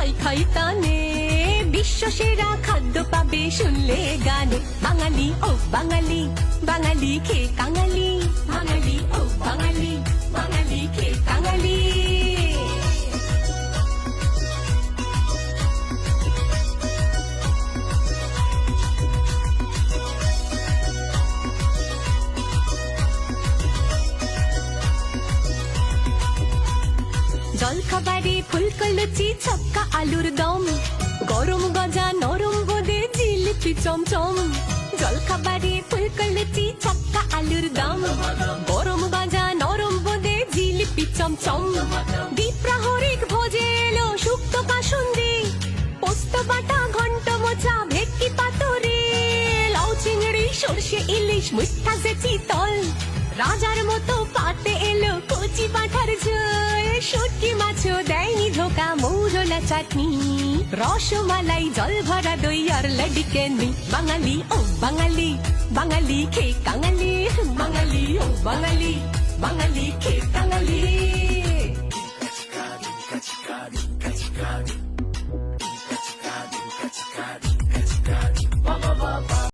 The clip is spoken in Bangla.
খাই খাই তানে বিশ্ব সেরা খাদ্য পাবে শুনলে গানে বাঙালি ও বাঙালি বাঙালি খেয়ে কাঙালি বাঙালি ও বাঙালি বাঙালি খেয়ে কাঙালি জলখাবারে ফুলকো লুচি ছক্কা আলুর দম গরম গজা নরম বোঁদে জিলিপি চমচম জলখাবারে ফুলকো লুচি ছক্কা আলুর দম গরম গজা নরম বোঁদে জিলিপি চমচম দ্বিপ্রাহরিক ভোজে এলো শুক্তো কাসুন্দি পোস্ত বাটা ঘন্ট মোচা ভেটকি পাতুরি লাউ চিংড়ি সর্ষে ইলিশ মুস্তাজে চিতল রাজার মতো পাতে এলো কচি পাঠার ঝোল শুটকি মাছও দেয়নি ধোকা মৌরলা চাটনি রসমালাই জল ভরা দই আর লডিকেনি বাঙালি ও বাঙালি বাঙালি খেয়ে কাঙালি বাঙালি ও বাঙালি বাঙালি খেয়ে কাঙালি